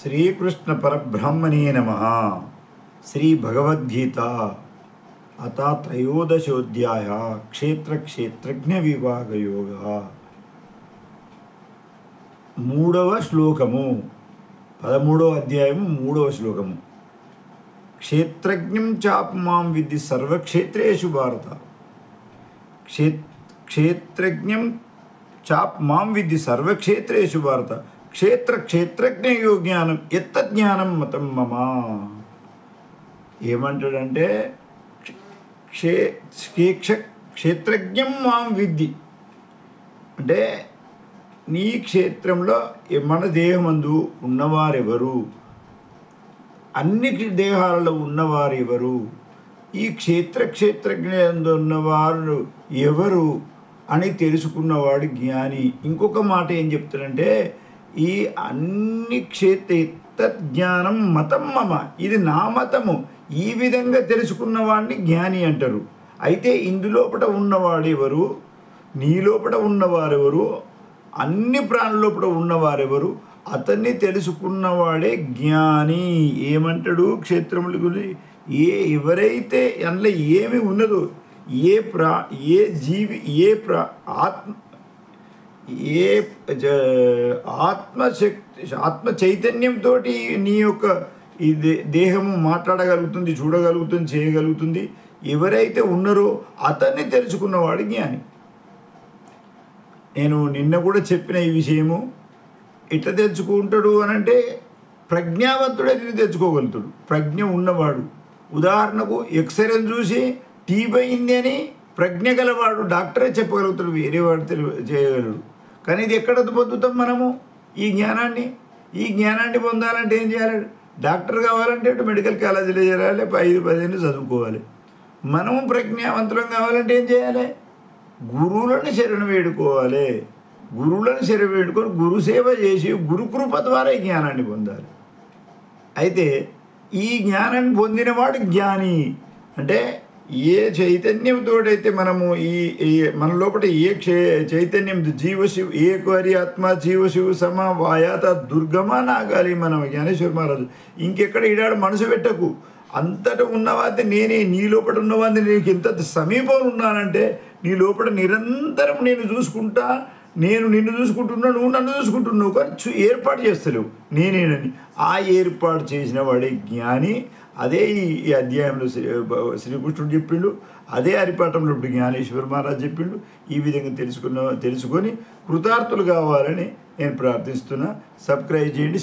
శ్రీకృష్ణ పరబ్రహ్మణే నమః. శ్రీ భగవద్గీత అథ త్రయోదశోధ్యాయ క్షేత్రజ్ఞ విభాగ యోగ. మూడవ శ్లోకము, 13వ అధ్యాయము 3వ శ్లోకము. క్షేత్రజ్ఞం చాపమాం విద్ధి సర్వక్షేత్రేషు భారత. క్షేత్రజ్ఞం చాపమాం విద్ధి సర్వక్షేత్రేషు భారత. క్షేత్రజ్ఞయో జ్ఞానం ఎత్త జ్ఞానం మతం మమ. ఏమంటాడంటే క్షేత్రజ్ఞం మాం విద్ధి అంటే నీ క్షేత్రంలో మన దేహమందు ఉన్నవారెవరు, అన్ని దేహాలలో ఉన్నవారు ఎవరు, ఈ క్షేత్రజ్ఞందు ఉన్నవారు ఎవరు అని తెలుసుకున్నవాడు జ్ఞాని. ఇంకొక మాట ఏం చెప్తాడంటే ఈ అన్ని జ్ఞానం మతం మమ, ఇది నా మతము, ఈ విధంగా తెలుసుకున్నవాడిని జ్ఞాని అంటారు. అయితే ఇందులోపట ఉన్నవాడు ఎవరు, నీ లోపల ఉన్నవారెవరు, అన్ని ప్రాణులోపల ఉన్నవారెవరు, అతన్ని తెలుసుకున్నవాడే జ్ఞాని. ఏమంటాడు క్షేత్రముల గురించి, ఎవరైతే అందులో ఏమి ఉన్నదో, ఏ జీవి, ఆత్మ చైతన్యంతో నీ యొక్క ఈ దేహము మాట్లాడగలుగుతుంది, చూడగలుగుతుంది, చేయగలుగుతుంది. ఎవరైతే ఉన్నారో అతన్ని తెలుసుకున్నవాడు జ్ఞాని. నేను నిన్న కూడా చెప్పిన ఈ విషయము. ఎట్లా తెలుసుకుంటాడు అని అంటే ప్రజ్ఞావంతుడే దీన్ని తెలుసుకోగలుగుతాడు, ప్రజ్ఞ ఉన్నవాడు. ఉదాహరణకు ఎక్స్రేని చూసి టీబీ అయింది అని ప్రజ్ఞ గలవాడు డాక్టరే చెప్పగలుగుతాడు, వేరే వాడు చేయగలడు. కానీ ఇది ఎక్కడ పొందుతాం మనము ఈ జ్ఞానాన్ని పొందాలంటే ఏం చేయాలి? డాక్టర్ కావాలంటే మెడికల్ కాలేజీలో చేరాలి, 5-10 ఏళ్ళు చదువుకోవాలి. మనము ప్రజ్ఞావంతులం కావాలంటే ఏం చేయాలి? గురువులను శరణు వేడుకోవాలి. గురువులను శరణు వేడుకొని గురుసేవ చేసి గురుకృప ద్వారా ఈ జ్ఞానాన్ని పొందాలి. అయితే ఈ జ్ఞానాన్ని పొందినవాడు జ్ఞాని. అంటే ఏ చైతన్యంతోడైతే మనము ఈ మన లోపల చైతన్యం జీవశివ ఏకరి ఆత్మ జీవశివ సమ వాయాత దుర్గమ నాగాలి మనం జ్ఞానేశ్వర మహారాజు. ఇంకెక్కడ ఈడాడు మనసు పెట్టకు, అంతటా ఉన్నవాది నేనే, నీ లోపల ఉన్నవాది నీకు ఎంత సమీపంలో ఉన్నానంటే నీ లోపల నిరంతరం నేను చూసుకుంటా, నేను నిన్ను చూసుకుంటున్నా, నువ్వు నన్ను చూసుకుంటున్నావు, కానీ ఏర్పాటు చేస్తలేవు నేనేనని. ఆ ఏర్పాటు చేసిన వాడే జ్ఞాని. అదే ఈ అధ్యాయంలో శ్రీకృష్ణుడు చెప్పిండు, అదే హరిపాఠంలో ఇప్పుడు జ్ఞానేశ్వర మహారాజ్ చెప్పిండు. ఈ విధంగా తెలుసుకొని కృతార్థులు కావాలని నేను ప్రార్థిస్తున్నా. సబ్స్క్రైబ్ చేయండి.